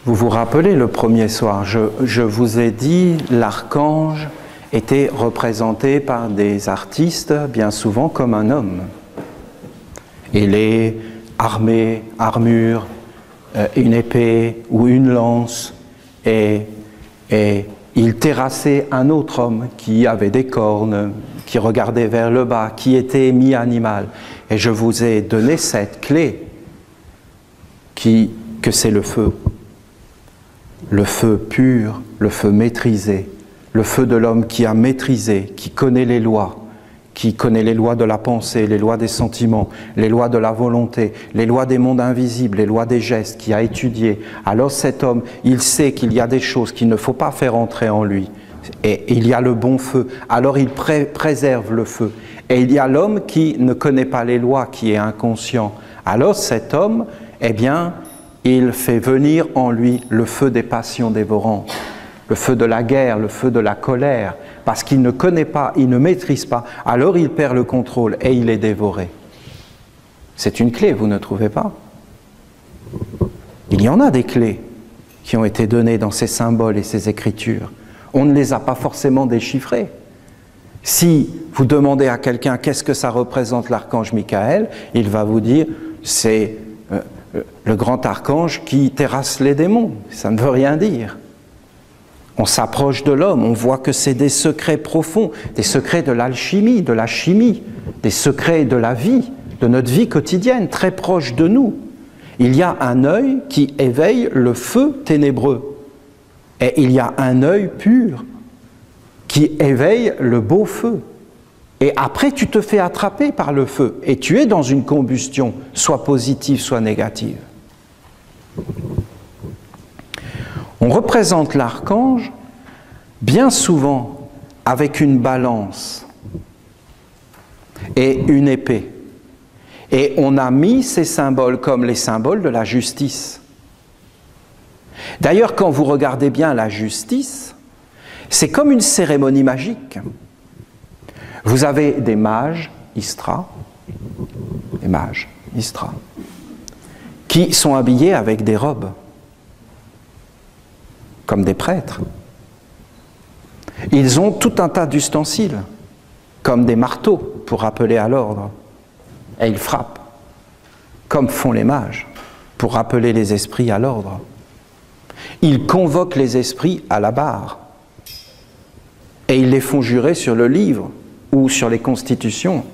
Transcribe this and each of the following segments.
Vous vous rappelez le premier soir, je vous ai dit l'archange était représenté par des artistes bien souvent comme un homme. Il est armé, armure, une épée ou une lance et il terrassait un autre homme qui avait des cornes, qui regardait vers le bas, qui était mi-animal. Et je vous ai donné cette clé que c'est le feu. Le feu pur, le feu maîtrisé, le feu de l'homme qui a maîtrisé, qui connaît les lois de la pensée, les lois des sentiments, les lois de la volonté, les lois des mondes invisibles, les lois des gestes, qui a étudié. Alors cet homme, il sait qu'il y a des choses qu'il ne faut pas faire entrer en lui. Et il y a le bon feu, alors il préserve le feu. Et il y a l'homme qui ne connaît pas les lois, qui est inconscient. Alors cet homme, eh bien, il fait venir en lui le feu des passions dévorantes, le feu de la guerre, le feu de la colère, parce qu'il ne connaît pas, il ne maîtrise pas, alors il perd le contrôle et il est dévoré. C'est une clé, vous ne trouvez pas? Il y en a des clés qui ont été données dans ces symboles et ces écritures. On ne les a pas forcément déchiffrées. Si vous demandez à quelqu'un qu'est-ce que ça représente l'archange Michael, il va vous dire c'est le grand archange qui terrasse les démons. Ça ne veut rien dire. On s'approche de l'homme, on voit que c'est des secrets profonds, des secrets de l'alchimie, de la chimie, des secrets de la vie, de notre vie quotidienne, très proches de nous. Il y a un œil qui éveille le feu ténébreux. Et il y a un œil pur qui éveille le beau feu. Et après, tu te fais attraper par le feu et tu es dans une combustion, soit positive, soit négative. On représente l'archange bien souvent avec une balance et une épée. Et on a mis ces symboles comme les symboles de la justice. D'ailleurs, quand vous regardez bien la justice, c'est comme une cérémonie magique. Vous avez des mages, Istra, qui sont habillés avec des robes, comme des prêtres. Ils ont tout un tas d'ustensiles, comme des marteaux pour rappeler à l'ordre. Et ils frappent, comme font les mages, pour rappeler les esprits à l'ordre. Ils convoquent les esprits à la barre. Et ils les font jurer sur le livre ou sur les constitutions.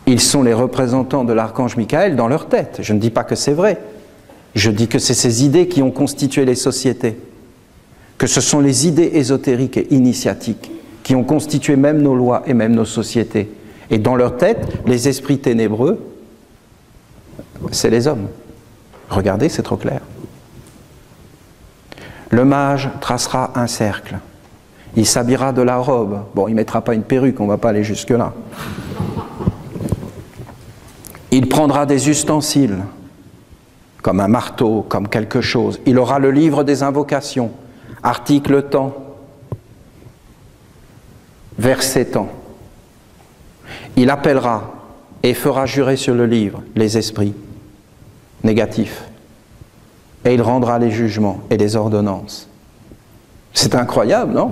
Ils sont les représentants de l'archange Michael dans leur tête. Je ne dis pas que c'est vrai. Je dis que c'est ces idées qui ont constitué les sociétés. Que ce sont les idées ésotériques et initiatiques qui ont constitué même nos lois et même nos sociétés. Et dans leur tête, les esprits ténébreux, c'est les hommes. Regardez, c'est trop clair. Le mage tracera un cercle. Il s'habillera de la robe. Bon, il ne mettra pas une perruque, on ne va pas aller jusque-là. Il prendra des ustensiles, comme un marteau, comme quelque chose. Il aura le livre des invocations, article temps, verset temps. Il appellera et fera jurer sur le livre les esprits négatifs. Et il rendra les jugements et les ordonnances. C'est incroyable, non?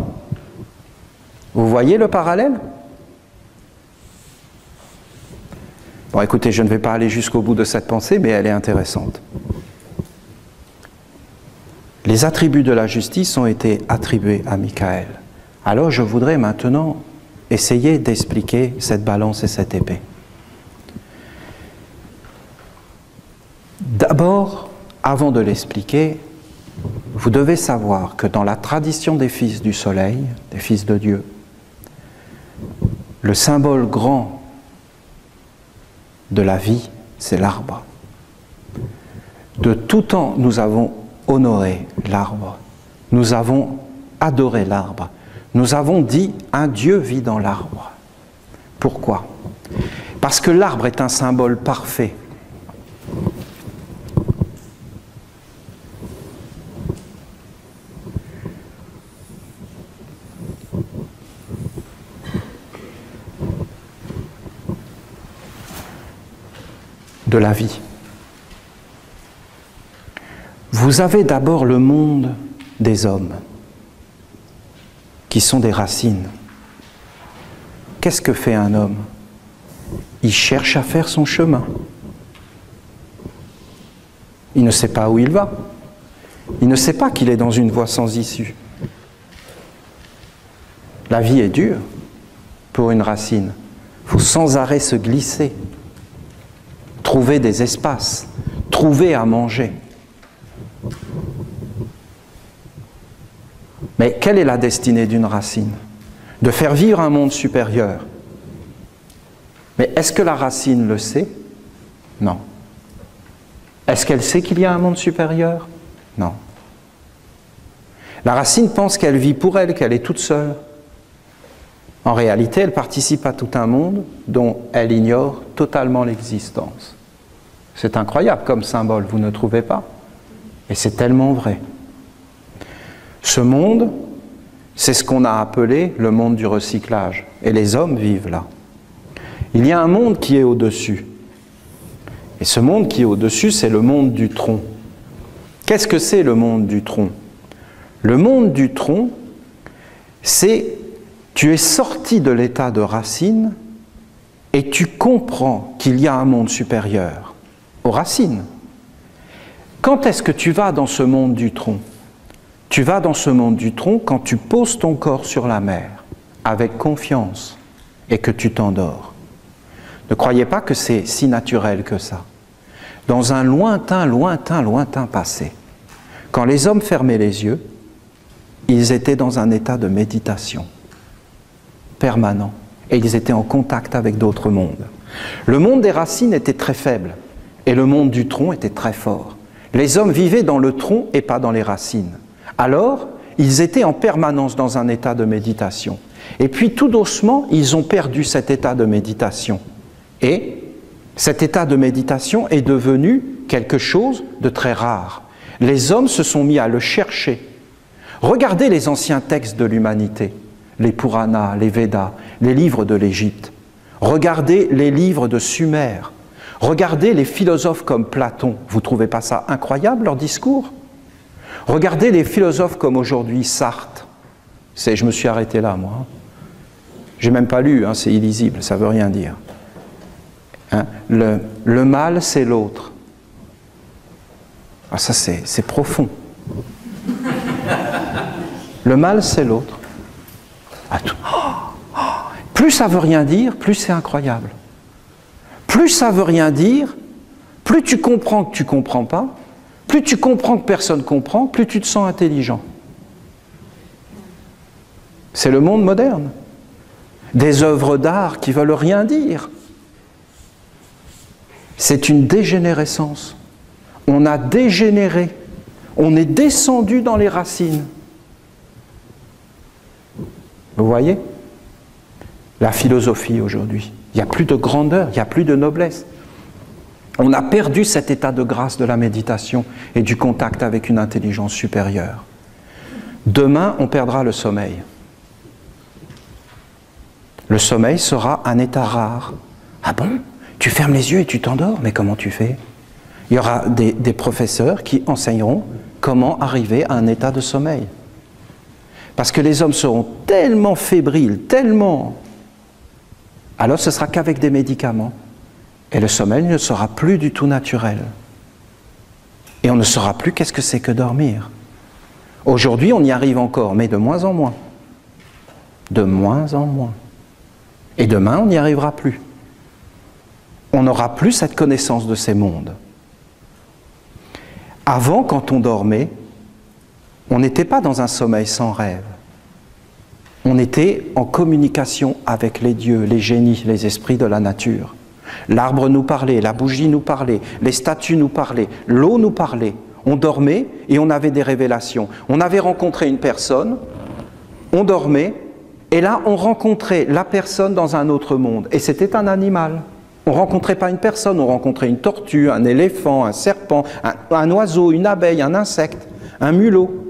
Vous voyez le parallèle? Bon, écoutez, je ne vais pas aller jusqu'au bout de cette pensée, mais elle est intéressante. Les attributs de la justice ont été attribués à Michael. Alors je voudrais maintenant essayer d'expliquer cette balance et cette épée. D'abord, avant de l'expliquer, vous devez savoir que dans la tradition des fils du soleil, des fils de Dieu, le symbole grand de la vie, c'est l'arbre. De tout temps, nous avons honoré l'arbre. Nous avons adoré l'arbre. Nous avons dit « un Dieu vit dans l'arbre ». Pourquoi? Parce que l'arbre est un symbole parfait. De la vie. Vous avez d'abord le monde des hommes, qui sont des racines. Qu'est-ce que fait un homme? Il cherche à faire son chemin. Il ne sait pas où il va. Il ne sait pas qu'il est dans une voie sans issue. La vie est dure pour une racine. Il faut sans arrêt se glisser, trouver des espaces, trouver à manger. Mais quelle est la destinée d'une racine? De faire vivre un monde supérieur. Mais est-ce que la racine le sait? Non. Est-ce qu'elle sait qu'il y a un monde supérieur? Non. La racine pense qu'elle vit pour elle, qu'elle est toute seule. En réalité, elle participe à tout un monde dont elle ignore totalement l'existence. C'est incroyable comme symbole, vous ne trouvez pas? Et c'est tellement vrai. Ce monde, c'est ce qu'on a appelé le monde du recyclage. Et les hommes vivent là. Il y a un monde qui est au-dessus. Et ce monde qui est au-dessus, c'est le monde du tronc. Qu'est-ce que c'est le monde du tronc? Le monde du tronc, c'est tu es sorti de l'état de racine et tu comprends qu'il y a un monde supérieur aux racines. Quand est-ce que tu vas dans ce monde du tronc? Tu vas dans ce monde du tronc quand tu poses ton corps sur la mer avec confiance et que tu t'endors. Ne croyez pas que c'est si naturel que ça. Dans un lointain, lointain, lointain passé, quand les hommes fermaient les yeux, ils étaient dans un état de méditation permanent et ils étaient en contact avec d'autres mondes. Le monde des racines était très faible et le monde du tronc était très fort. Les hommes vivaient dans le tronc et pas dans les racines. Alors, ils étaient en permanence dans un état de méditation. Et puis, tout doucement, ils ont perdu cet état de méditation. Et cet état de méditation est devenu quelque chose de très rare. Les hommes se sont mis à le chercher. Regardez les anciens textes de l'humanité, les Puranas, les Védas, les livres de l'Égypte. Regardez les livres de Sumer. Regardez les philosophes comme Platon. Vous ne trouvez pas ça incroyable, leur discours? Regardez les philosophes comme aujourd'hui Sartre. Je me suis arrêté là, moi. J'ai même pas lu, hein, c'est illisible, ça ne veut rien dire. Hein, le mal, c'est l'autre. Ah, ça, c'est profond. Le mal, c'est l'autre. Plus ça veut rien dire, plus c'est incroyable. Plus ça veut rien dire, plus tu comprends que tu ne comprends pas, plus tu comprends que personne ne comprend, plus tu te sens intelligent. C'est le monde moderne. Des œuvres d'art qui ne veulent rien dire. C'est une dégénérescence. On a dégénéré. On est descendu dans les racines. Vous voyez? La philosophie aujourd'hui. Il n'y a plus de grandeur, il n'y a plus de noblesse. On a perdu cet état de grâce de la méditation et du contact avec une intelligence supérieure. Demain, on perdra le sommeil. Le sommeil sera un état rare. Ah bon? Tu fermes les yeux et tu t'endors? Mais comment tu fais? Il y aura des professeurs qui enseigneront comment arriver à un état de sommeil. Parce que les hommes seront tellement fébriles, tellement... Alors ce sera qu'avec des médicaments. Et le sommeil ne sera plus du tout naturel. Et on ne saura plus qu'est-ce que c'est que dormir. Aujourd'hui, on y arrive encore, mais de moins en moins. De moins en moins. Et demain, on n'y arrivera plus. On n'aura plus cette connaissance de ces mondes. Avant, quand on dormait, on n'était pas dans un sommeil sans rêve. On était en communication avec les dieux, les génies, les esprits de la nature. L'arbre nous parlait, la bougie nous parlait, les statues nous parlaient, l'eau nous parlait. On dormait et on avait des révélations. On avait rencontré une personne, on dormait, et là on rencontrait la personne dans un autre monde. Et c'était un animal. On ne rencontrait pas une personne, on rencontrait une tortue, un éléphant, un serpent, un oiseau, une abeille, un insecte, un mulot.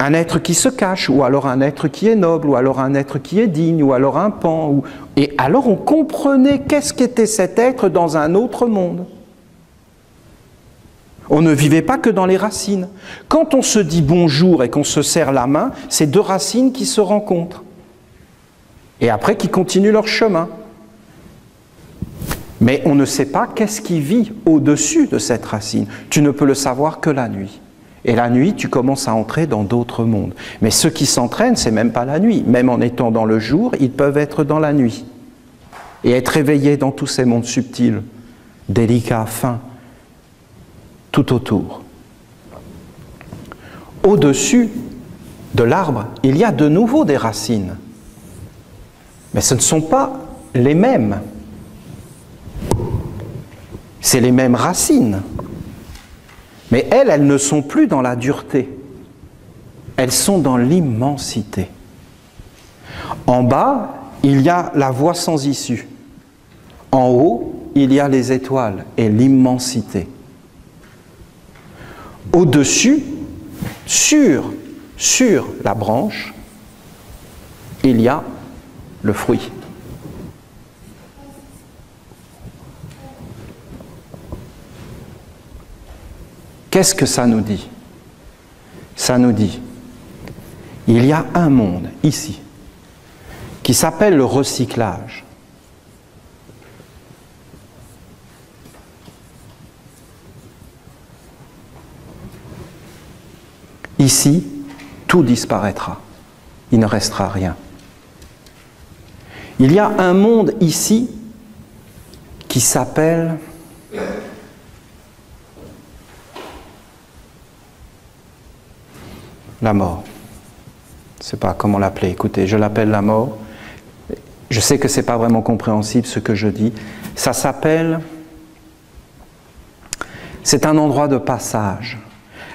Un être qui se cache, ou alors un être qui est noble, ou alors un être qui est digne, ou alors un pan. Et alors on comprenait qu'est-ce qu'était cet être dans un autre monde. On ne vivait pas que dans les racines. Quand on se dit bonjour et qu'on se serre la main, c'est deux racines qui se rencontrent. Et après qui continuent leur chemin. Mais on ne sait pas qu'est-ce qui vit au-dessus de cette racine. Tu ne peux le savoir que la nuit. Et la nuit, tu commences à entrer dans d'autres mondes. Mais ceux qui s'entraînent, c'est même pas la nuit. Même en étant dans le jour, ils peuvent être dans la nuit. Et être éveillés dans tous ces mondes subtils, délicats, fins, tout autour. Au-dessus de l'arbre, il y a de nouveau des racines. Mais ce ne sont pas les mêmes. C'est les mêmes racines. Mais elles ne sont plus dans la dureté. Elles sont dans l'immensité. En bas, il y a la voie sans issue. En haut, il y a les étoiles et l'immensité. Au-dessus, sur la branche, il y a le fruit. Qu'est-ce que ça nous dit? Ça nous dit, il y a un monde ici qui s'appelle le recyclage. Ici, tout disparaîtra. Il ne restera rien. Il y a un monde ici qui s'appelle la mort. Je ne sais pas comment l'appeler. Écoutez, je l'appelle la mort. Je sais que ce n'est pas vraiment compréhensible ce que je dis. Ça s'appelle... C'est un endroit de passage.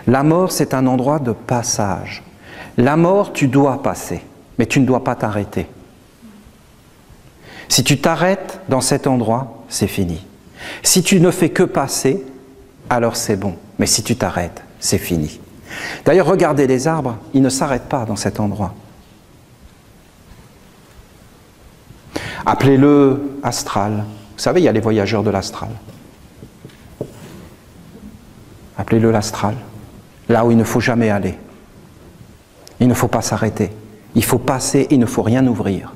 La mort, c'est un endroit de passage. La mort, tu dois passer, mais tu ne dois pas t'arrêter. Si tu t'arrêtes dans cet endroit, c'est fini. Si tu ne fais que passer, alors c'est bon. Mais si tu t'arrêtes, c'est fini. D'ailleurs, regardez les arbres, ils ne s'arrêtent pas dans cet endroit. Appelez-le astral. Vous savez, il y a les voyageurs de l'astral. Appelez-le l'astral. Là où il ne faut jamais aller. Il ne faut pas s'arrêter. Il faut passer, il ne faut rien ouvrir.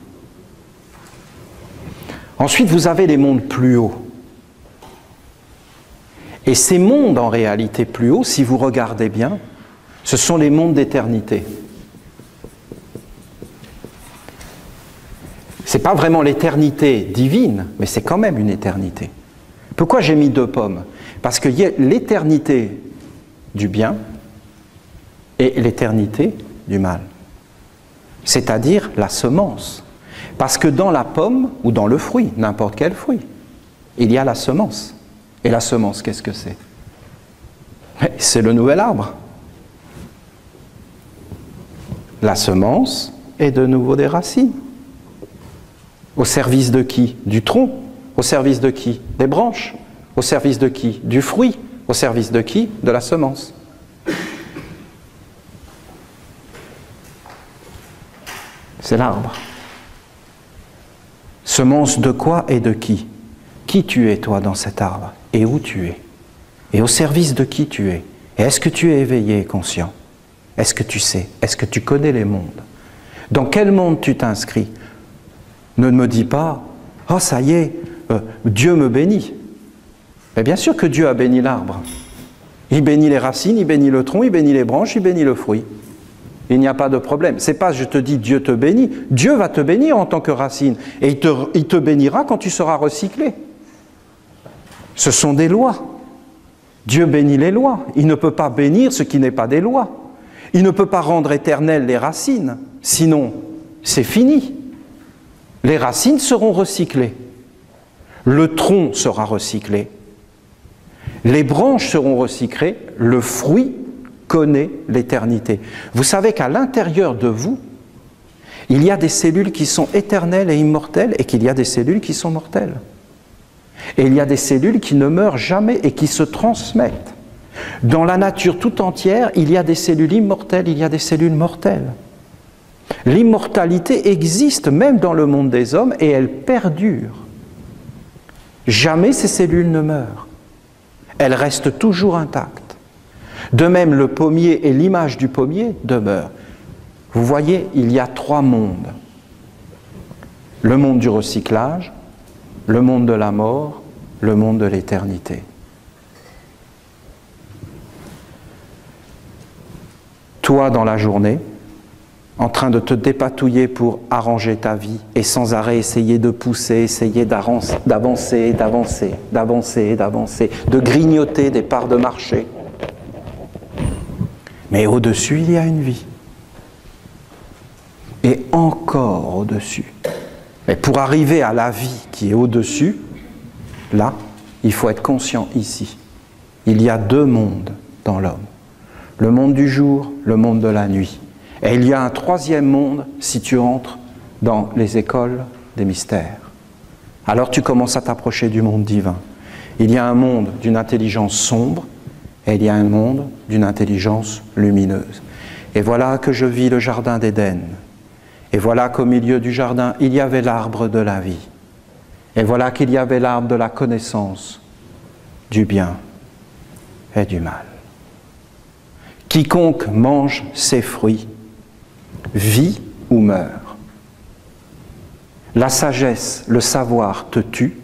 Ensuite, vous avez les mondes plus hauts. Et ces mondes, en réalité, plus hauts, si vous regardez bien, ce sont les mondes d'éternité. Ce n'est pas vraiment l'éternité divine, mais c'est quand même une éternité. Pourquoi j'ai mis 2 pommes? Parce qu'il y a l'éternité du bien et l'éternité du mal. C'est-à-dire la semence. Parce que dans la pomme, ou dans le fruit, n'importe quel fruit, il y a la semence. Et la semence, qu'est-ce que c'est? C'est le nouvel arbre. La semence est de nouveau des racines. Au service de qui? Du tronc. Au service de qui? Des branches. Au service de qui? Du fruit. Au service de qui? De la semence. C'est l'arbre. Semence de quoi et de qui? Qui tu es, toi, dans cet arbre? Et où tu es? Et au service de qui tu es? Et est-ce que tu es éveillé et conscient? Est-ce que tu sais? Est-ce que tu connais les mondes? Dans quel monde tu t'inscris? Ne me dis pas, « Oh, ça y est, Dieu me bénit. » Mais bien sûr que Dieu a béni l'arbre. Il bénit les racines, il bénit le tronc, il bénit les branches, il bénit le fruit. Il n'y a pas de problème. C'est pas je te dis Dieu te bénit. Dieu va te bénir en tant que racine. Et il te bénira quand tu seras recyclé. Ce sont des lois. Dieu bénit les lois. Il ne peut pas bénir ce qui n'est pas des lois. Il ne peut pas rendre éternelles les racines. Sinon, c'est fini. Les racines seront recyclées. Le tronc sera recyclé. Les branches seront recyclées. Le fruit connaît l'éternité. Vous savez qu'à l'intérieur de vous, il y a des cellules qui sont éternelles et immortelles et qu'il y a des cellules qui sont mortelles. Et il y a des cellules qui ne meurent jamais et qui se transmettent. Dans la nature tout entière, il y a des cellules immortelles, il y a des cellules mortelles. L'immortalité existe même dans le monde des hommes et elle perdure. Jamais ces cellules ne meurent. Elles restent toujours intactes. De même, le pommier et l'image du pommier demeurent. Vous voyez, il y a 3 mondes. Le monde du recyclage, le monde de la mort, le monde de l'éternité. Toi, dans la journée, en train de te dépatouiller pour arranger ta vie et sans arrêt essayer de pousser, essayer d'avancer, d'avancer, d'avancer, d'avancer, de grignoter des parts de marché. Mais au-dessus, il y a une vie. Et encore au-dessus. Et pour arriver à la vie qui est au-dessus, là, il faut être conscient ici. Il y a 2 mondes dans l'homme. Le monde du jour, le monde de la nuit. Et il y a un 3e monde si tu entres dans les écoles des mystères. Alors tu commences à t'approcher du monde divin. Il y a un monde d'une intelligence sombre et il y a un monde d'une intelligence lumineuse. Et voilà que je vis le jardin d'Éden. Et voilà qu'au milieu du jardin, il y avait l'arbre de la vie. Et voilà qu'il y avait l'arbre de la connaissance du bien et du mal. Quiconque mange ses fruits vit ou meurt. La sagesse, le savoir te tue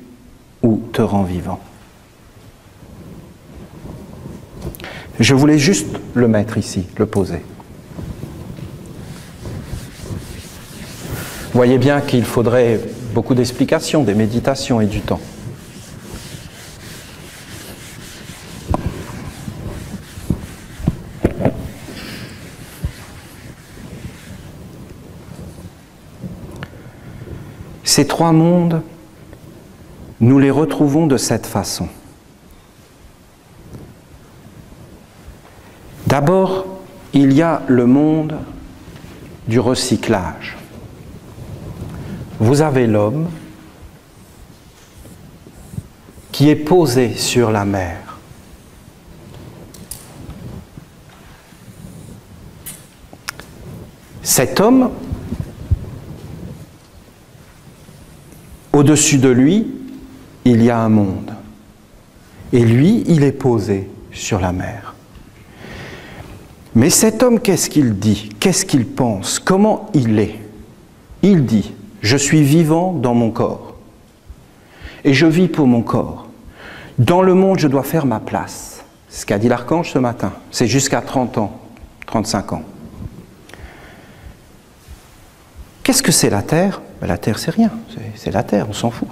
ou te rend vivant. Je voulais juste le mettre ici, le poser. Vous voyez bien qu'il faudrait beaucoup d'explications, des méditations et du temps. Ces 3 mondes, nous les retrouvons de cette façon. D'abord, il y a le monde du recyclage. Vous avez l'homme qui est posé sur la mer. Cet homme, au-dessus de lui, il y a un monde. Et lui, il est posé sur la mer. Mais cet homme, qu'est-ce qu'il dit? Qu'est-ce qu'il pense? Comment il est? Il dit, je suis vivant dans mon corps. Et je vis pour mon corps. Dans le monde, je dois faire ma place. C'est ce qu'a dit l'archange ce matin. C'est jusqu'à 30 ans, 35 ans. Qu'est-ce que c'est la terre? La terre, c'est rien. C'est la terre, on s'en fout.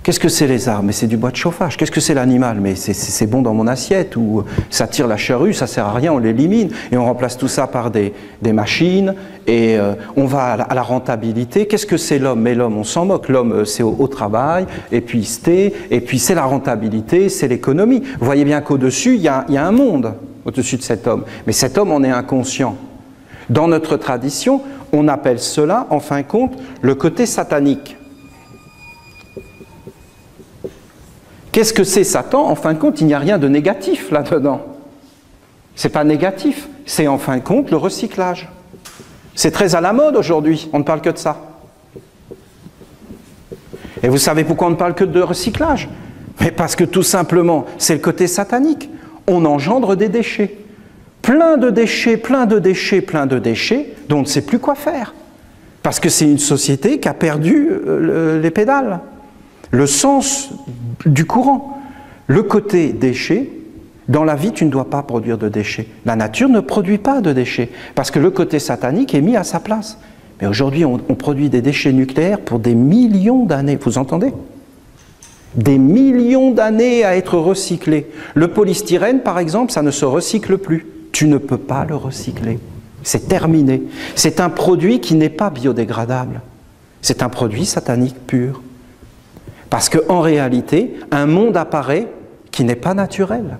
Qu'est-ce que c'est les arbres? Mais c'est du bois de chauffage. Qu'est-ce que c'est l'animal? Mais c'est bon dans mon assiette. Ou ça tire la charrue, ça sert à rien, on l'élimine. Et on remplace tout ça par des machines. Et on va à la rentabilité. Qu'est-ce que c'est l'homme? Mais l'homme, on s'en moque. L'homme, c'est au travail, et puis c'est la rentabilité, c'est l'économie. Vous voyez bien qu'au-dessus, il y a un monde, au-dessus de cet homme. Mais cet homme, on est inconscient. Dans notre tradition, on appelle cela, en fin de compte, le côté satanique. Qu'est-ce que c'est Satan? En fin de compte, il n'y a rien de négatif là-dedans. C'est pas négatif, c'est en fin de compte le recyclage. C'est très à la mode aujourd'hui, on ne parle que de ça. Et vous savez pourquoi on ne parle que de recyclage? Mais parce que tout simplement, c'est le côté satanique. On engendre des déchets. Plein de déchets, plein de déchets, plein de déchets, dont on ne sait plus quoi faire. Parce que c'est une société qui a perdu les pédales. Le sens du courant. Le côté déchets, dans la vie, tu ne dois pas produire de déchets. La nature ne produit pas de déchets, parce que le côté satanique est mis à sa place. Mais aujourd'hui, on produit des déchets nucléaires pour des millions d'années. Vous entendez? Des millions d'années à être recyclés. Le polystyrène, par exemple, ça ne se recycle plus. Tu ne peux pas le recycler. C'est terminé. C'est un produit qui n'est pas biodégradable. C'est un produit satanique pur. Parce qu'en réalité, un monde apparaît qui n'est pas naturel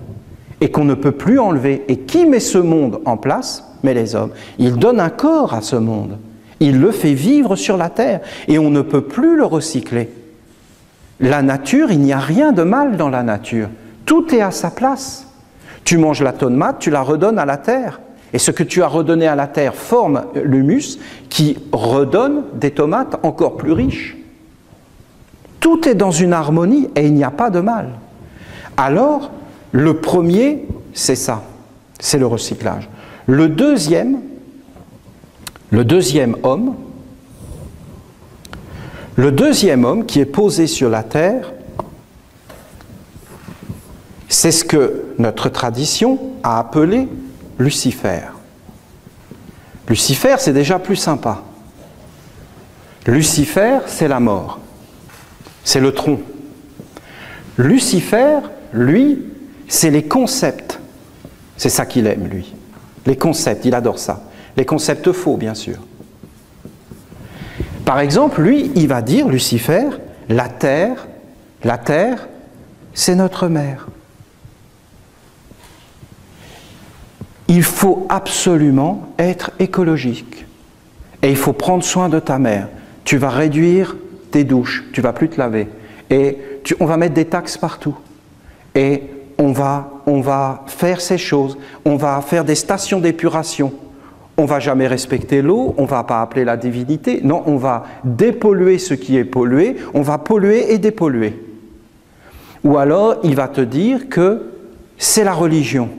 et qu'on ne peut plus enlever. Et qui met ce monde en place? Mais les hommes. Ils donnent un corps à ce monde. Il le fait vivre sur la terre et on ne peut plus le recycler. La nature, il n'y a rien de mal dans la nature. Tout est à sa place. Tu manges la tomate, tu la redonnes à la terre. Et ce que tu as redonné à la terre forme l'humus qui redonne des tomates encore plus riches. Tout est dans une harmonie et il n'y a pas de mal. Alors, le premier, c'est ça. C'est le recyclage. Le deuxième homme qui est posé sur la terre, c'est ce que notre tradition a appelé Lucifer. Lucifer, c'est déjà plus sympa. Lucifer, c'est la mort. C'est le tronc. Lucifer, lui, c'est les concepts. C'est ça qu'il aime, lui. Les concepts, il adore ça. Les concepts faux, bien sûr. Par exemple, lui, il va dire, Lucifer, la terre, c'est notre mère. Il faut absolument être écologique. Et il faut prendre soin de ta mère. Tu vas réduire tes douches, tu ne vas plus te laver. Et on va mettre des taxes partout. Et on va faire ces choses. On va faire des stations d'épuration. On ne va jamais respecter l'eau, on ne va pas appeler la divinité. Non, on va dépolluer ce qui est pollué, on va polluer et dépolluer. Ou alors, il va te dire que c'est la religion.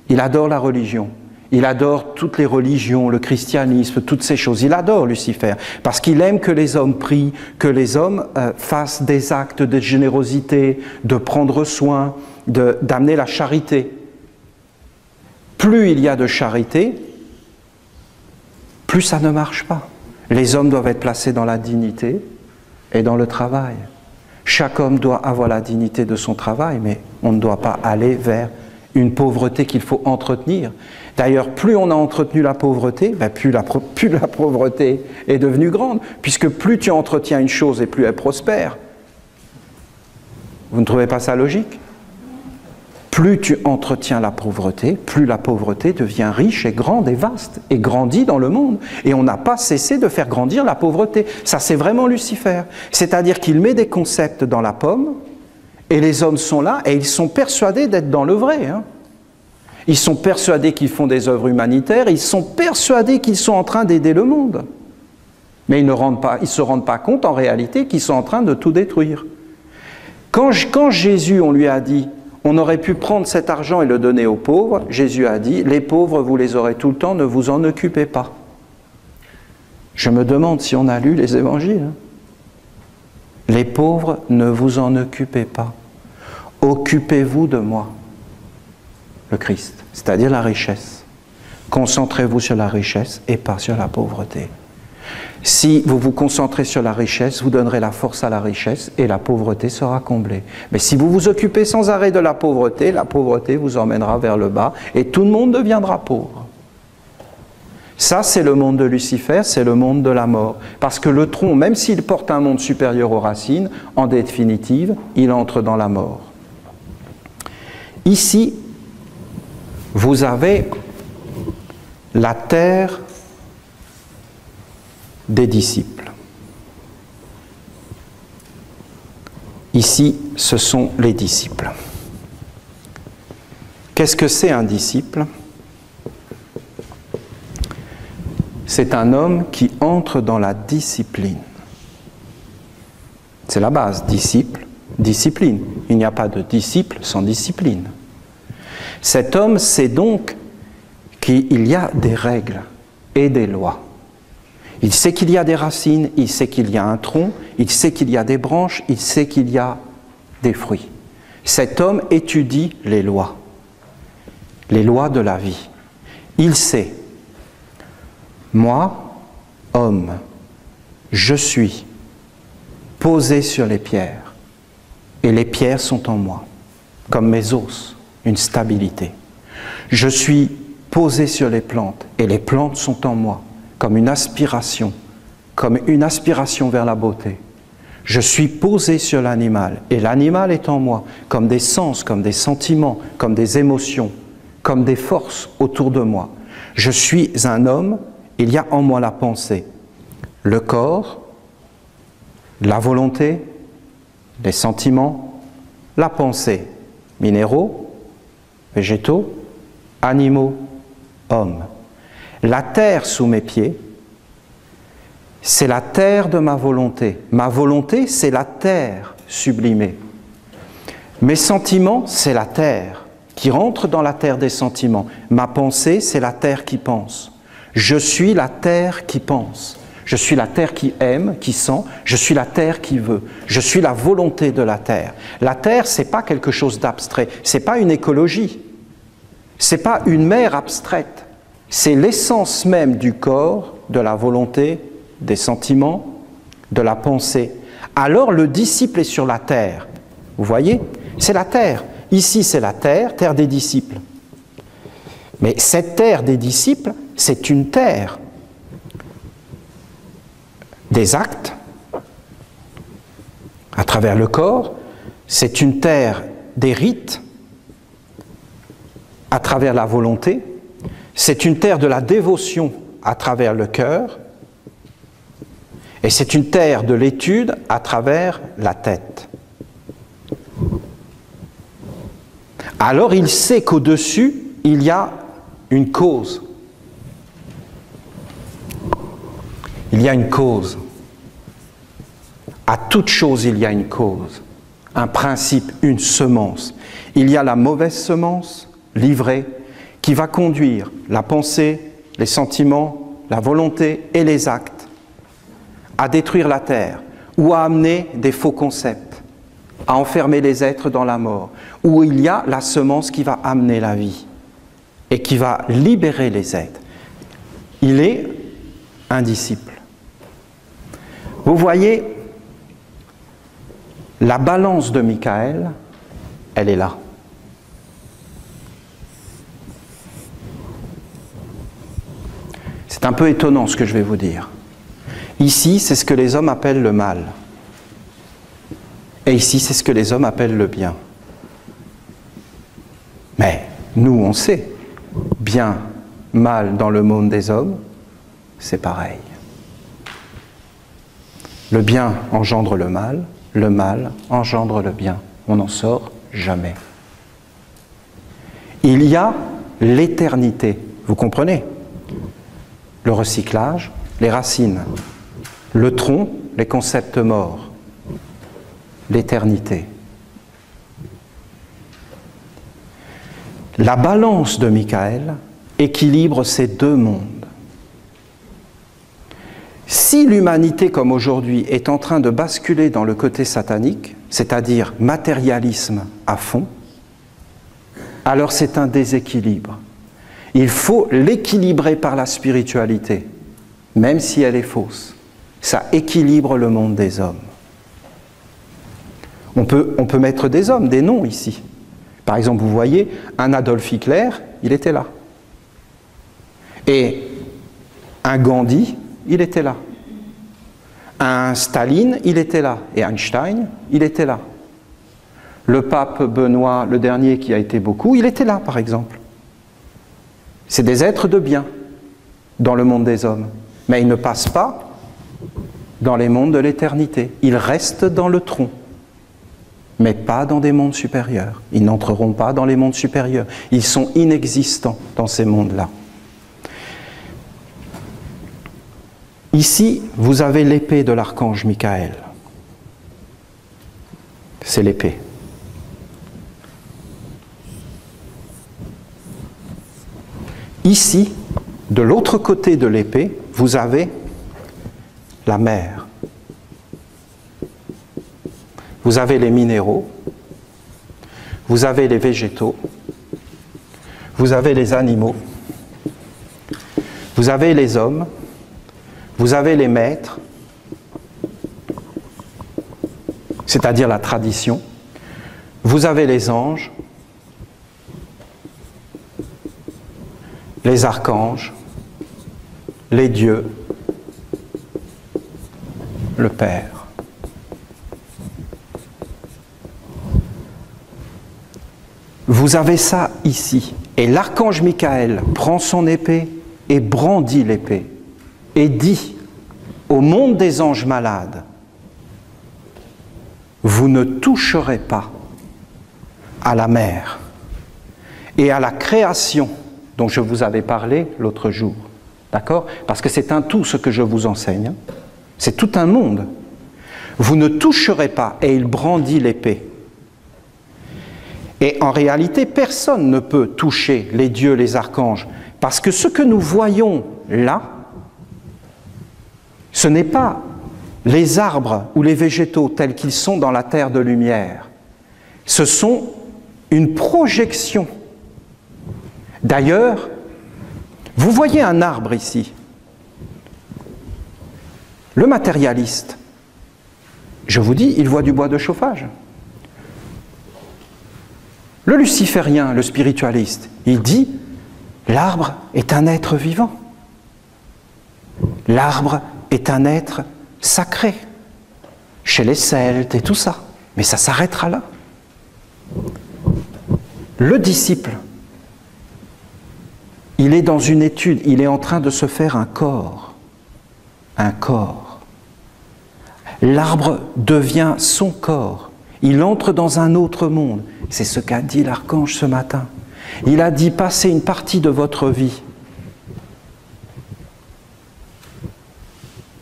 Il adore la religion. Il adore toutes les religions, le christianisme, toutes ces choses. Il adore Lucifer, parce qu'il aime que les hommes prient, que les hommes fassent des actes de générosité, de prendre soin, d'amener la charité. Plus il y a de charité, plus ça ne marche pas. Les hommes doivent être placés dans la dignité et dans le travail. Chaque homme doit avoir la dignité de son travail, mais on ne doit pas aller vers une pauvreté qu'il faut entretenir. D'ailleurs, plus on a entretenu la pauvreté, plus la pauvreté est devenue grande, puisque plus tu entretiens une chose et plus elle prospère. Vous ne trouvez pas ça logique? Plus tu entretiens la pauvreté, plus la pauvreté devient riche et grande et vaste, et grandit dans le monde. Et on n'a pas cessé de faire grandir la pauvreté. Ça, c'est vraiment Lucifer. C'est-à-dire qu'il met des concepts dans la pomme, et les hommes sont là, et ils sont persuadés d'être dans le vrai. Ils sont persuadés qu'ils font des œuvres humanitaires, ils sont persuadés qu'ils sont en train d'aider le monde. Mais ils ne se rendent pas compte, en réalité, qu'ils sont en train de tout détruire. Quand Jésus, on lui a dit, on aurait pu prendre cet argent et le donner aux pauvres, Jésus a dit, les pauvres, vous les aurez tout le temps, ne vous en occupez pas. Je me demande si on a lu les évangiles. Les pauvres, ne vous en occupez pas. Occupez-vous de moi, le Christ, c'est-à-dire la richesse. Concentrez-vous sur la richesse et pas sur la pauvreté. Si vous vous concentrez sur la richesse, vous donnerez la force à la richesse et la pauvreté sera comblée. Mais si vous vous occupez sans arrêt de la pauvreté vous emmènera vers le bas et tout le monde deviendra pauvre. Ça, c'est le monde de Lucifer, c'est le monde de la mort. Parce que le tronc, même s'il porte un monde supérieur aux racines, en définitive, il entre dans la mort. Ici, vous avez la terre des disciples. Ici, ce sont les disciples. Qu'est-ce que c'est un disciple? C'est un homme qui entre dans la discipline. C'est la base, disciple, discipline. Il n'y a pas de disciple sans discipline. Cet homme sait donc qu'il y a des règles et des lois. Il sait qu'il y a des racines, il sait qu'il y a un tronc, il sait qu'il y a des branches, il sait qu'il y a des fruits. Cet homme étudie les lois de la vie. Il sait, moi, homme, je suis posé sur les pierres, et les pierres sont en moi, comme mes os, une stabilité. Je suis posé sur les plantes, et les plantes sont en moi, comme une aspiration vers la beauté. Je suis posé sur l'animal, et l'animal est en moi, comme des sens, comme des sentiments, comme des émotions, comme des forces autour de moi. Je suis un homme, il y a en moi la pensée, le corps, la volonté, les sentiments, la pensée, minéraux, végétaux, animaux, hommes. La terre sous mes pieds, c'est la terre de ma volonté. Ma volonté, c'est la terre sublimée. Mes sentiments, c'est la terre. qui rentre dans la terre des sentiments. Ma pensée, c'est la terre qui pense. Je suis la terre qui pense. Je suis la terre qui aime, qui sent. Je suis la terre qui veut. Je suis la volonté de la terre. La terre, ce n'est pas quelque chose d'abstrait. Ce n'est pas une écologie. Ce n'est pas une mer abstraite. C'est l'essence même du corps, de la volonté, des sentiments, de la pensée. Alors le disciple est sur la terre. Vous voyez? C'est la terre. Ici, c'est la terre, terre des disciples. Mais cette terre des disciples, c'est une terre des actes, à travers le corps, c'est une terre des rites, à travers la volonté, c'est une terre de la dévotion à travers le cœur, et c'est une terre de l'étude à travers la tête. Alors il sait qu'au-dessus, il y a une cause. Il y a une cause. À toute chose, il y a une cause, un principe, une semence. Il y a la mauvaise semence, livrée, qui va conduire la pensée, les sentiments, la volonté et les actes à détruire la terre ou à amener des faux concepts, à enfermer les êtres dans la mort, où il y a la semence qui va amener la vie et qui va libérer les êtres. Il est un disciple. Vous voyez, la balance de Michael, elle est là. C'est un peu étonnant ce que je vais vous dire. Ici, c'est ce que les hommes appellent le mal. Et ici, c'est ce que les hommes appellent le bien. Mais nous, on sait, bien, mal dans le monde des hommes, c'est pareil. Le bien engendre le mal engendre le bien. On n'en sort jamais. Il y a l'éternité, vous comprenez? Le recyclage, les racines, le tronc, les concepts morts, l'éternité. La balance de Michael équilibre ces deux mondes. Si l'humanité, comme aujourd'hui, est en train de basculer dans le côté satanique, c'est-à-dire matérialisme à fond, alors c'est un déséquilibre. Il faut l'équilibrer par la spiritualité, même si elle est fausse. Ça équilibre le monde des hommes. On peut mettre des hommes, des noms ici. Par exemple, vous voyez, un Adolf Hitler, il était là. Et un Gandhi, il était là. Un Staline, il était là. Et Einstein, il était là. Le pape Benoît, le dernier qui a été beaucoup, il était là, par exemple. C'est des êtres de bien dans le monde des hommes. Mais ils ne passent pas dans les mondes de l'éternité. Ils restent dans le tronc, mais pas dans des mondes supérieurs. Ils n'entreront pas dans les mondes supérieurs. Ils sont inexistants dans ces mondes-là. Ici, vous avez l'épée de l'archange Michael. C'est l'épée. Ici, de l'autre côté de l'épée, vous avez la mer. Vous avez les minéraux, vous avez les végétaux, vous avez les animaux, vous avez les hommes, vous avez les maîtres, c'est-à-dire la tradition, vous avez les anges, les archanges, les dieux, le Père. Vous avez ça ici. Et l'archange Michael prend son épée et brandit l'épée et dit au monde des anges malades, vous ne toucherez pas à la mer et à la création dont je vous avais parlé l'autre jour. D'accord? Parce que c'est un tout ce que je vous enseigne. C'est tout un monde. Vous ne toucherez pas, et il brandit l'épée. Et en réalité, personne ne peut toucher les dieux, les archanges, parce que ce que nous voyons là, ce n'est pas les arbres ou les végétaux tels qu'ils sont dans la terre de lumière. Ce sont une projection. D'ailleurs, vous voyez un arbre ici. Le matérialiste, je vous dis, il voit du bois de chauffage. Le luciférien, le spiritualiste, il dit, l'arbre est un être vivant. L'arbre est un être sacré, chez les Celtes et tout ça. Mais ça s'arrêtera là. Le disciple, il est dans une étude, il est en train de se faire un corps. Un corps. L'arbre devient son corps. Il entre dans un autre monde. C'est ce qu'a dit l'archange ce matin. Il a dit, passez une partie de votre vie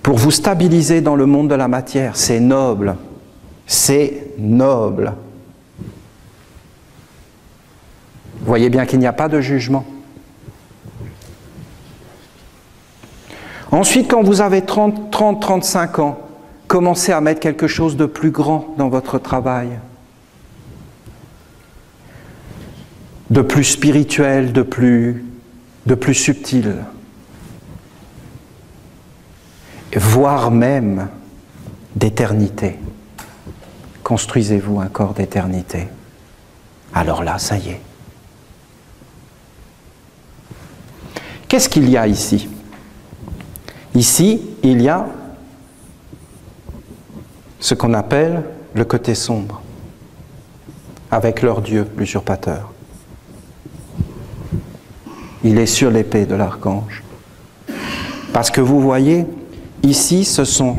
pour vous stabiliser dans le monde de la matière. C'est noble. C'est noble. Vous voyez bien qu'il n'y a pas de jugement. Ensuite, quand vous avez 30, 35 ans, commencez à mettre quelque chose de plus grand dans votre travail, de plus spirituel, de plus subtil, voire même d'éternité. Construisez-vous un corps d'éternité. Alors là, ça y est. Qu'est-ce qu'il y a ici? Ici, il y a ce qu'on appelle le côté sombre, avec leur Dieu, l'usurpateur. Il est sur l'épée de l'archange. Parce que vous voyez, ici, ce sont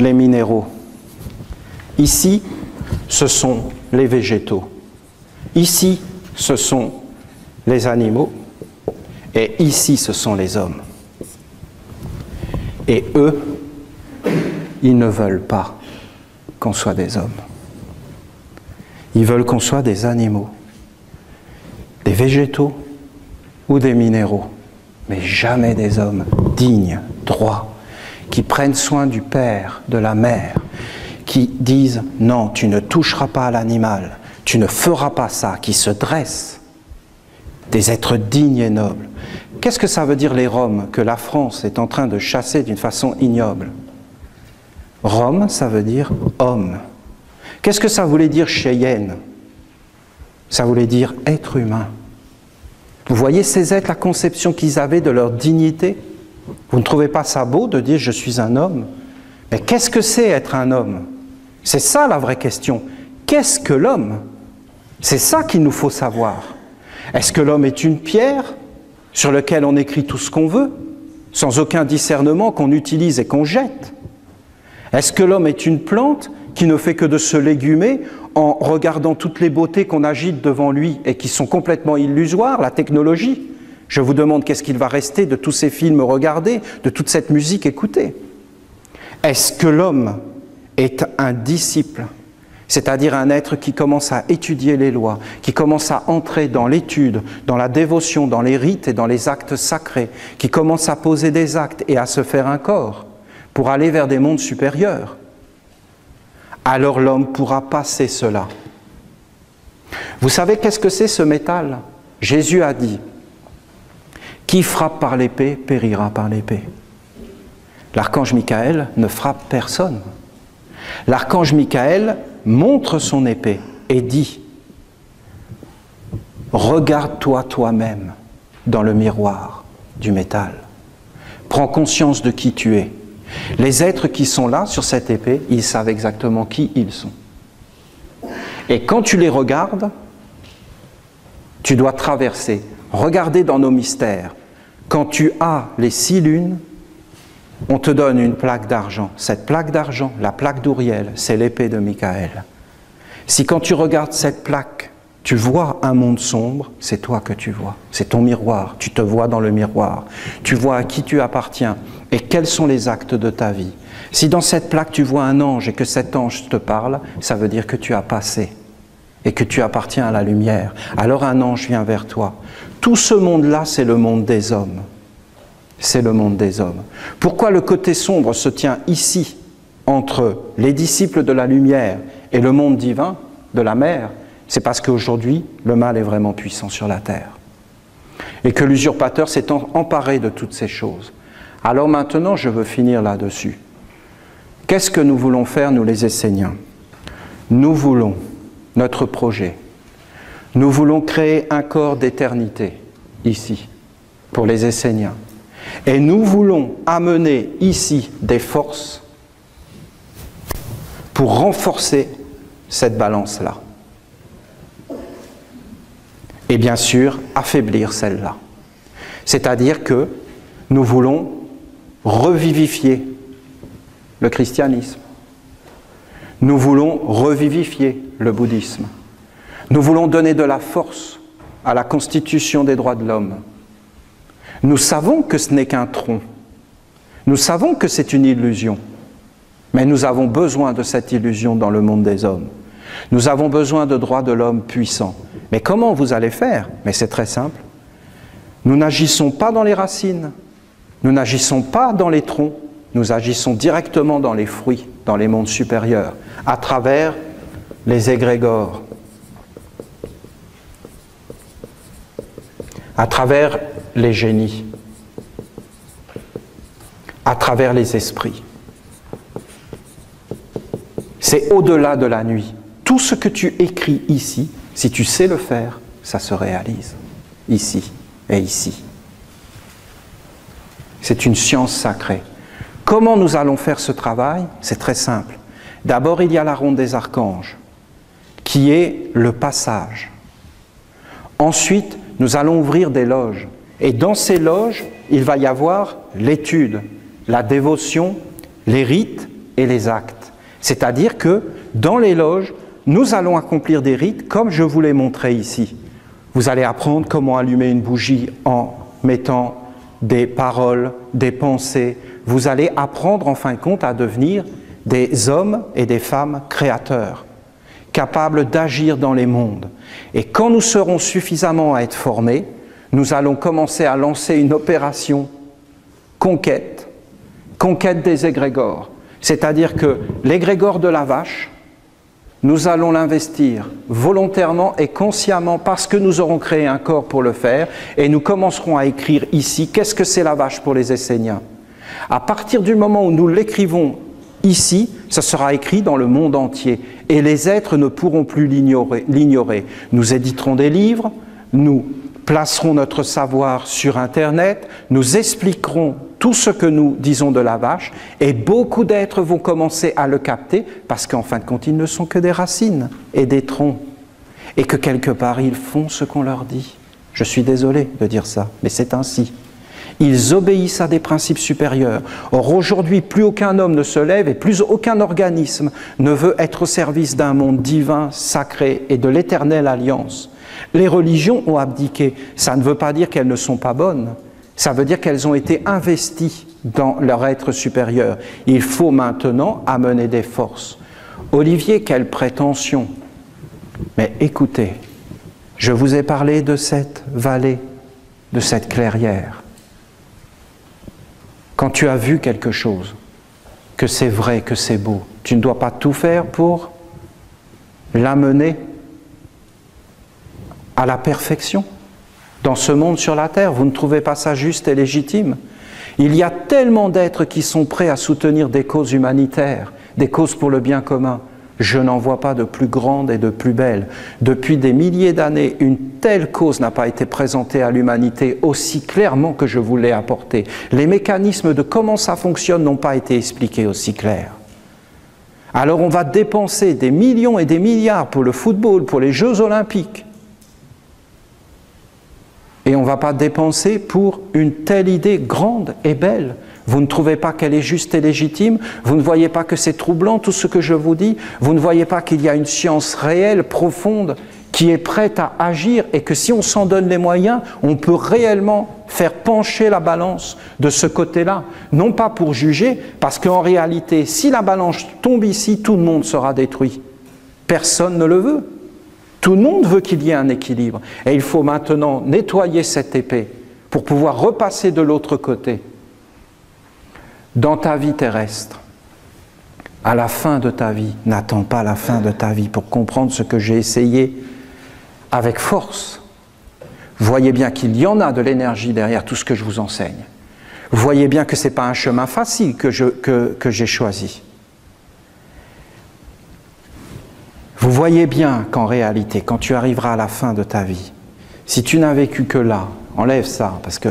les minéraux. Ici, ce sont les végétaux. Ici, ce sont les animaux. Et ici, ce sont les hommes. Et eux, ils ne veulent pas qu'on soit des hommes. Ils veulent qu'on soit des animaux, des végétaux ou des minéraux, mais jamais des hommes dignes, droits, qui prennent soin du père, de la mère, qui disent « non, tu ne toucheras pas à l'animal, tu ne feras pas ça », qui se dressent, des êtres dignes et nobles. Qu'est-ce que ça veut dire les Roms, que la France est en train de chasser d'une façon ignoble? Rome, ça veut dire homme. Qu'est-ce que ça voulait dire Cheyenne? Ça voulait dire être humain. Vous voyez ces êtres, la conception qu'ils avaient de leur dignité? Vous ne trouvez pas ça beau de dire je suis un homme? Mais qu'est-ce que c'est être un homme? C'est ça la vraie question. Qu'est-ce que l'homme? C'est ça qu'il nous faut savoir. Est-ce que l'homme est une pierre sur laquelle on écrit tout ce qu'on veut, sans aucun discernement, qu'on utilise et qu'on jette? Est-ce que l'homme est une plante qui ne fait que de se légumer en regardant toutes les beautés qu'on agite devant lui et qui sont complètement illusoires, la technologie? Je vous demande qu'est-ce qu'il va rester de tous ces films regardés, de toute cette musique écoutée? Est-ce que l'homme est un disciple, c'est-à-dire un être qui commence à étudier les lois, qui commence à entrer dans l'étude, dans la dévotion, dans les rites et dans les actes sacrés, qui commence à poser des actes et à se faire un corps pour aller vers des mondes supérieurs? Alors l'homme pourra passer cela. Vous savez qu'est-ce que c'est ce métal? Jésus a dit, qui frappe par l'épée périra par l'épée. L'archange Michael ne frappe personne. L'archange Michael montre son épée et dit, regarde-toi toi-même dans le miroir du métal. Prends conscience de qui tu es. Les êtres qui sont là, sur cette épée, ils savent exactement qui ils sont. Et quand tu les regardes, tu dois traverser, regarder dans nos mystères. Quand tu as les 6 lunes, on te donne une plaque d'argent. Cette plaque d'argent, la plaque d'Uriel, c'est l'épée de Michael. Si quand tu regardes cette plaque, tu vois un monde sombre, c'est toi que tu vois. C'est ton miroir, tu te vois dans le miroir. Tu vois à qui tu appartiens et quels sont les actes de ta vie. Si dans cette plaque tu vois un ange et que cet ange te parle, ça veut dire que tu as passé. et que tu appartiens à la lumière, alors un ange vient vers toi. Tout ce monde-là, c'est le monde des hommes. C'est le monde des hommes. Pourquoi le côté sombre se tient ici, entre les disciples de la lumière et le monde divin de la mer? C'est parce qu'aujourd'hui, le mal est vraiment puissant sur la terre. Et que l'usurpateur s'est emparé de toutes ces choses. Alors maintenant, je veux finir là-dessus. Qu'est-ce que nous voulons faire, nous les Esséniens? Nous voulons, notre projet, nous voulons créer un corps d'éternité, ici, pour les Esséniens. Et nous voulons amener ici des forces pour renforcer cette balance-là. Et bien sûr, affaiblir celle-là. C'est-à-dire que nous voulons revivifier le christianisme. Nous voulons revivifier le bouddhisme. Nous voulons donner de la force à la Constitution des droits de l'homme. Nous savons que ce n'est qu'un tronc. Nous savons que c'est une illusion. Mais nous avons besoin de cette illusion dans le monde des hommes. Nous avons besoin de droits de l'homme puissants. Mais comment vous allez faire? Mais c'est très simple. Nous n'agissons pas dans les racines. Nous n'agissons pas dans les troncs. Nous agissons directement dans les fruits, dans les mondes supérieurs, à travers les égrégores, à travers les génies, à travers les esprits. C'est au-delà de la nuit. Tout ce que tu écris ici, si tu sais le faire, ça se réalise, ici et ici. C'est une science sacrée. Comment nous allons faire ce travail? C'est très simple. D'abord, il y a la ronde des archanges, qui est le passage. Ensuite, nous allons ouvrir des loges. Et dans ces loges, il va y avoir l'étude, la dévotion, les rites et les actes. C'est-à-dire que dans les loges, nous allons accomplir des rites comme je vous l'ai montré ici. Vous allez apprendre comment allumer une bougie en mettant des paroles, des pensées. Vous allez apprendre en fin de compte à devenir des hommes et des femmes créateurs, capables d'agir dans les mondes. Et quand nous serons suffisamment à être formés, nous allons commencer à lancer une opération conquête des égrégores. C'est-à-dire que l'égrégore de la vache, nous allons l'investir volontairement et consciemment parce que nous aurons créé un corps pour le faire et nous commencerons à écrire ici qu'est-ce que c'est la vache pour les Esséniens. À partir du moment où nous l'écrivons ici, ça sera écrit dans le monde entier et les êtres ne pourront plus l'ignorer. Nous éditerons des livres, nous placerons notre savoir sur Internet, nous expliquerons tout ce que nous disons de la vache et beaucoup d'êtres vont commencer à le capter parce qu'en fin de compte, ils ne sont que des racines et des troncs et que quelque part, ils font ce qu'on leur dit. Je suis désolé de dire ça, mais c'est ainsi. Ils obéissent à des principes supérieurs. Or, aujourd'hui, plus aucun homme ne se lève et plus aucun organisme ne veut être au service d'un monde divin, sacré et de l'éternelle alliance. Les religions ont abdiqué. Ça ne veut pas dire qu'elles ne sont pas bonnes. Ça veut dire qu'elles ont été investies dans leur être supérieur. Il faut maintenant amener des forces. Olivier, quelle prétention! Mais écoutez, je vous ai parlé de cette vallée, de cette clairière. Quand tu as vu quelque chose, que c'est vrai, que c'est beau, tu ne dois pas tout faire pour l'amener à la perfection dans ce monde sur la terre. Vous ne trouvez pas ça juste et légitime? Il y a tellement d'êtres qui sont prêts à soutenir des causes humanitaires, des causes pour le bien commun. Je n'en vois pas de plus grande et de plus belle. Depuis des milliers d'années, une telle cause n'a pas été présentée à l'humanité aussi clairement que je vous l'ai apporté. Les mécanismes de comment ça fonctionne n'ont pas été expliqués aussi clairs. Alors on va dépenser des millions et des milliards pour le football, pour les Jeux Olympiques. Et on ne va pas dépenser pour une telle idée grande et belle. Vous ne trouvez pas qu'elle est juste et légitime? Vous ne voyez pas que c'est troublant tout ce que je vous dis? Vous ne voyez pas qu'il y a une science réelle, profonde, qui est prête à agir et que si on s'en donne les moyens, on peut réellement faire pencher la balance de ce côté-là? Non pas pour juger, parce qu'en réalité, si la balance tombe ici, tout le monde sera détruit. Personne ne le veut. Tout le monde veut qu'il y ait un équilibre. Et il faut maintenant nettoyer cette épée pour pouvoir repasser de l'autre côté. Dans ta vie terrestre, à la fin de ta vie, n'attends pas la fin de ta vie pour comprendre ce que j'ai essayé avec force. Voyez bien qu'il y en a de l'énergie derrière tout ce que je vous enseigne. Voyez bien que ce n'est pas un chemin facile que j'ai choisi. Vous voyez bien qu'en réalité, quand tu arriveras à la fin de ta vie, si tu n'as vécu que là, enlève ça, parce que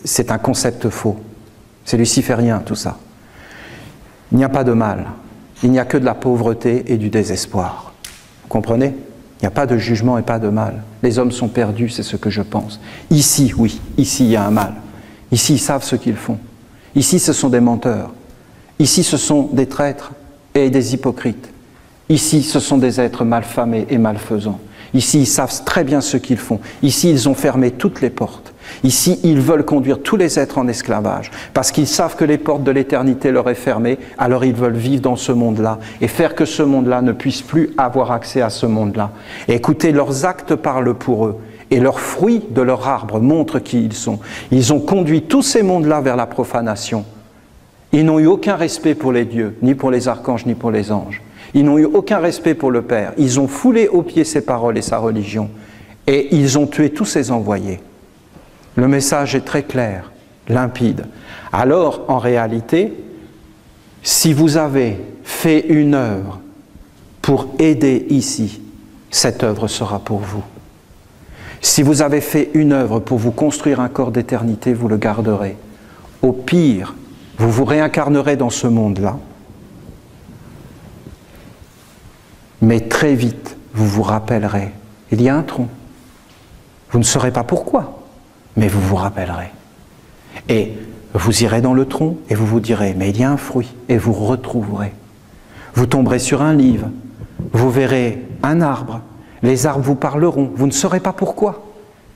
c'est un concept faux. C'est luciférien tout ça. Il n'y a pas de mal. Il n'y a que de la pauvreté et du désespoir. Vous comprenez? Il n'y a pas de jugement et pas de mal. Les hommes sont perdus, c'est ce que je pense. Ici, oui, ici il y a un mal. Ici, ils savent ce qu'ils font. Ici, ce sont des menteurs. Ici, ce sont des traîtres et des hypocrites. Ici, ce sont des êtres malfamés et malfaisants. Ici, ils savent très bien ce qu'ils font. Ici, ils ont fermé toutes les portes. Ici, ils veulent conduire tous les êtres en esclavage, parce qu'ils savent que les portes de l'éternité leur est fermées, alors ils veulent vivre dans ce monde-là, et faire que ce monde-là ne puisse plus avoir accès à ce monde-là. Et écoutez, leurs actes parlent pour eux, et leurs fruits de leur arbre montrent qui ils sont. Ils ont conduit tous ces mondes-là vers la profanation. Ils n'ont eu aucun respect pour les dieux, ni pour les archanges, ni pour les anges. Ils n'ont eu aucun respect pour le Père. Ils ont foulé aux pieds ses paroles et sa religion. Et ils ont tué tous ses envoyés. Le message est très clair, limpide. Alors, en réalité, si vous avez fait une œuvre pour aider ici, cette œuvre sera pour vous. Si vous avez fait une œuvre pour vous construire un corps d'éternité, vous le garderez. Au pire, vous vous réincarnerez dans ce monde-là. Mais très vite, vous vous rappellerez, il y a un tronc. Vous ne saurez pas pourquoi, mais vous vous rappellerez. Et vous irez dans le tronc et vous vous direz, mais il y a un fruit, et vous retrouverez. Vous tomberez sur un livre, vous verrez un arbre, les arbres vous parleront, vous ne saurez pas pourquoi,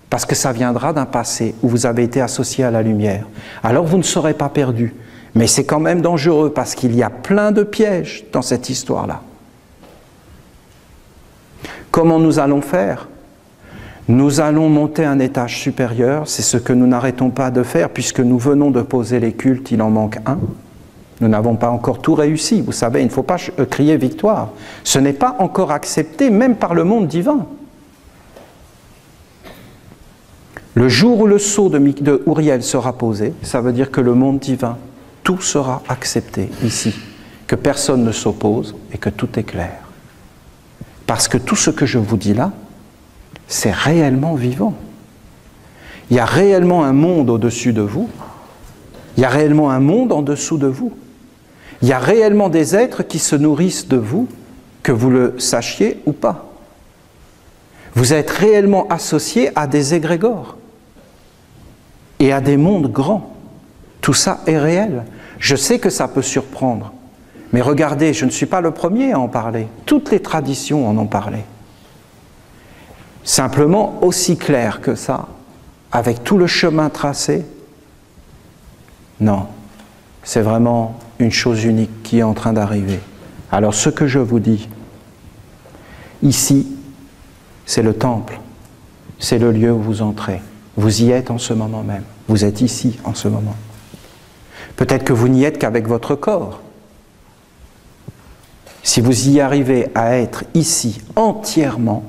parce que ça viendra d'un passé où vous avez été associé à la lumière. Alors vous ne serez pas perdu, mais c'est quand même dangereux, parce qu'il y a plein de pièges dans cette histoire-là. Comment nous allons faire? Nous allons monter un étage supérieur, c'est ce que nous n'arrêtons pas de faire, puisque nous venons de poser les cultes, il en manque un. Nous n'avons pas encore tout réussi, vous savez, il ne faut pas crier victoire. Ce n'est pas encore accepté, même par le monde divin. Le jour où le sceau de Uriel sera posé, ça veut dire que le monde divin, tout sera accepté ici, que personne ne s'oppose et que tout est clair. Parce que tout ce que je vous dis là, c'est réellement vivant. Il y a réellement un monde au-dessus de vous. Il y a réellement un monde en dessous de vous. Il y a réellement des êtres qui se nourrissent de vous, que vous le sachiez ou pas. Vous êtes réellement associés à des égrégores et à des mondes grands. Tout ça est réel. Je sais que ça peut surprendre. Mais regardez, je ne suis pas le premier à en parler. Toutes les traditions en ont parlé. Simplement, aussi clair que ça, avec tout le chemin tracé, non. C'est vraiment une chose unique qui est en train d'arriver. Alors ce que je vous dis, ici, c'est le temple. C'est le lieu où vous entrez. Vous y êtes en ce moment même. Vous êtes ici en ce moment. Peut-être que vous n'y êtes qu'avec votre corps. Si vous y arrivez à être ici entièrement,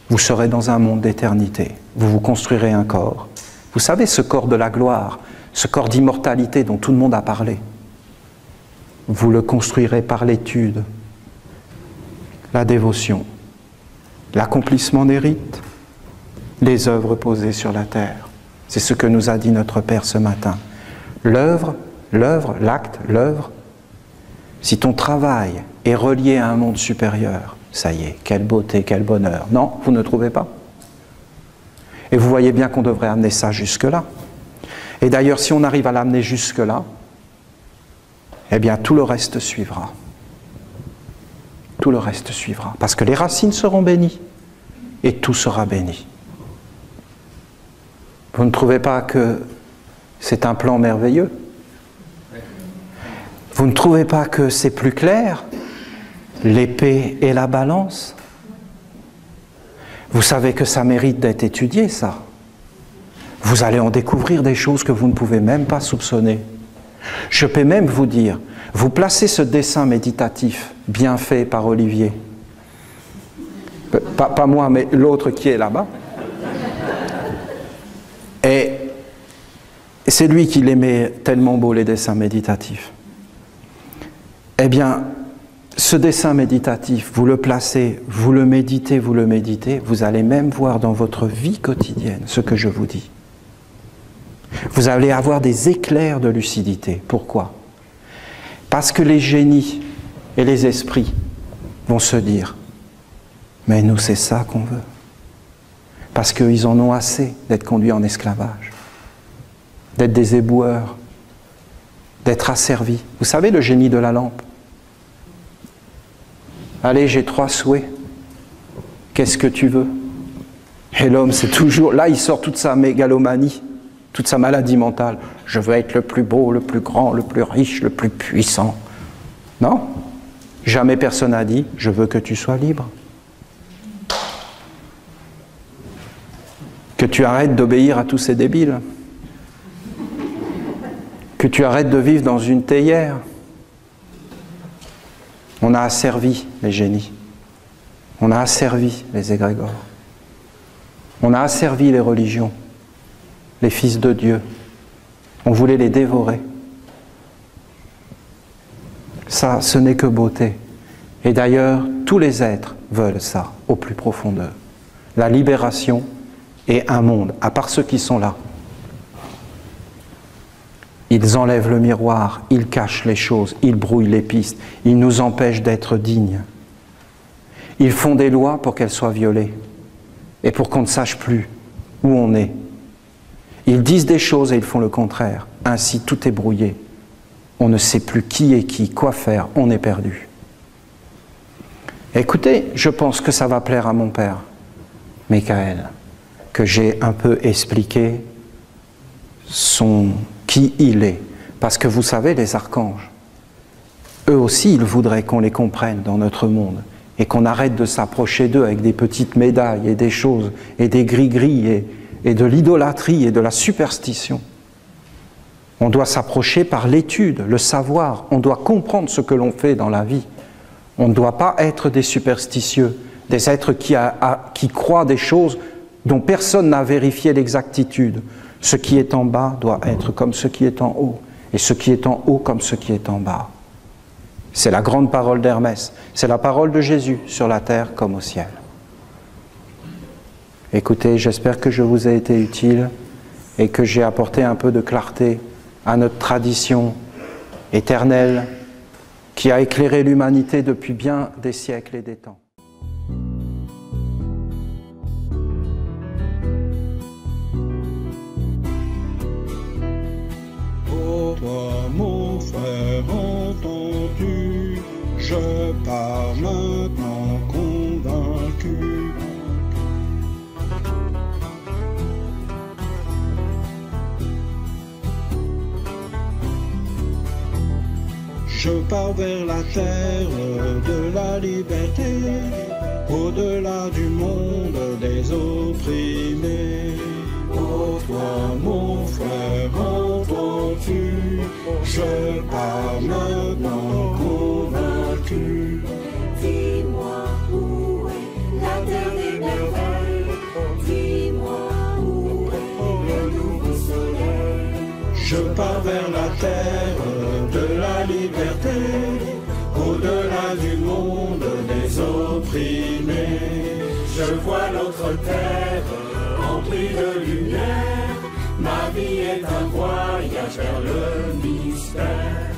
vous serez dans un monde d'éternité. Vous vous construirez un corps. Vous savez, ce corps de la gloire, ce corps d'immortalité dont tout le monde a parlé, vous le construirez par l'étude, la dévotion, l'accomplissement des rites, les œuvres posées sur la terre. C'est ce que nous a dit notre Père ce matin. L'œuvre, l'acte, l'œuvre, si ton travail est relié à un monde supérieur, ça y est, quelle beauté, quel bonheur. Non, vous ne trouvez pas? Et vous voyez bien qu'on devrait amener ça jusque-là. Et d'ailleurs, si on arrive à l'amener jusque-là, eh bien, tout le reste suivra. Tout le reste suivra. Parce que les racines seront bénies et tout sera béni. Vous ne trouvez pas que c'est un plan merveilleux? Vous ne trouvez pas que c'est plus clair? L'épée et la balance? Vous savez que ça mérite d'être étudié, ça. Vous allez en découvrir des choses que vous ne pouvez même pas soupçonner. Je peux même vous dire, vous placez ce dessin méditatif bien fait par Olivier, pas moi, mais l'autre qui est là-bas, et c'est lui qui l'aimait tellement beau, les dessins méditatifs. Eh bien, ce dessin méditatif, vous le placez, vous le méditez, vous allez même voir dans votre vie quotidienne ce que je vous dis. Vous allez avoir des éclairs de lucidité. Pourquoi? Parce que les génies et les esprits vont se dire « Mais nous, c'est ça qu'on veut. » Parce qu'ils en ont assez d'être conduits en esclavage, d'être des éboueurs, d'être asservis. Vous savez, le génie de la lampe. Allez, j'ai 3 souhaits. Qu'est-ce que tu veux? Et l'homme, c'est toujours... Là, il sort toute sa mégalomanie, toute sa maladie mentale. Je veux être le plus beau, le plus grand, le plus riche, le plus puissant. Non? Jamais personne n'a dit, je veux que tu sois libre. Que tu arrêtes d'obéir à tous ces débiles. Que tu arrêtes de vivre dans une théière. On a asservi les génies. On a asservi les égrégores. On a asservi les religions, les fils de Dieu. On voulait les dévorer. Ça, ce n'est que beauté. Et d'ailleurs, tous les êtres veulent ça, au plus profondeur. La libération et un monde, à part ceux qui sont là. Ils enlèvent le miroir, ils cachent les choses, ils brouillent les pistes, ils nous empêchent d'être dignes. Ils font des lois pour qu'elles soient violées et pour qu'on ne sache plus où on est. Ils disent des choses et ils font le contraire. Ainsi, tout est brouillé. On ne sait plus qui est qui, quoi faire, on est perdu. Écoutez, je pense que ça va plaire à mon père, Michael, que j'ai un peu expliqué qui il est. Parce que vous savez, les archanges, eux aussi, ils voudraient qu'on les comprenne dans notre monde et qu'on arrête de s'approcher d'eux avec des petites médailles et des choses et des gris-gris et de l'idolâtrie et de la superstition. On doit s'approcher par l'étude, le savoir. On doit comprendre ce que l'on fait dans la vie. On ne doit pas être des superstitieux, des êtres qui croient des choses dont personne n'a vérifié l'exactitude. Ce qui est en bas doit être comme ce qui est en haut, et ce qui est en haut comme ce qui est en bas. C'est la grande parole d'Hermès, c'est la parole de Jésus sur la terre comme au ciel. Écoutez, j'espère que je vous ai été utile et que j'ai apporté un peu de clarté à notre tradition éternelle qui a éclairé l'humanité depuis bien des siècles et des temps. Toi, mon frère, entends-tu, je pars maintenant convaincu. Je pars vers la terre de la liberté, au-delà du monde des opprimés. Oh toi, mon frère, entends-tu, je pars maintenant convaincu. Dis-moi où est la terre des merveilles, dis-moi où est le nouveau soleil. Je pars vers la terre de la liberté, au-delà du monde des opprimés. Je vois l'autre terre remplie de lumière, ma vie est un voyage vers le mystère.